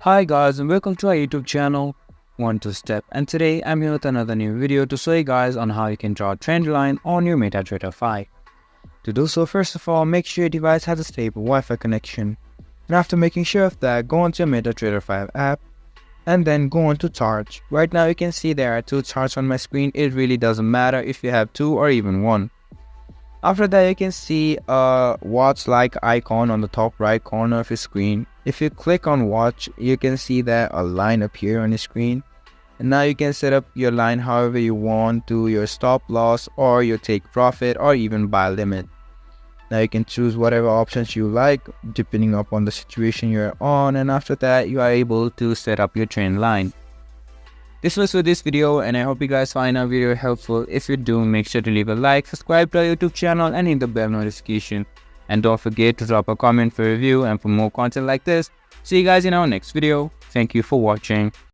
Hi guys and welcome to our YouTube channel One to Step, and today I'm here with another new video to show you guys on how you can draw a trend line on your MetaTrader 5. To do so, first of all, make sure your device has a stable Wi-Fi connection, and after making sure of that, go onto your MetaTrader 5 app and then go on to charts. Right now you can see there are two charts on my screen. It really doesn't matter if you have two or even one. After that, you can see a watch like icon on the top right corner of your screen. If you click on watch, you can see that a line appear on your screen, and now you can set up your line however you want, to your stop loss or your take profit or even buy limit. Now you can choose whatever options you like depending upon the situation you're on, and after that you are able to set up your trend line. This was for this video, and I hope you guys find our video helpful. If you do, make sure to leave a like, subscribe to our YouTube channel and hit the bell notification. And don't forget to drop a comment for review and for more content like this. See you guys in our next video. Thank you for watching.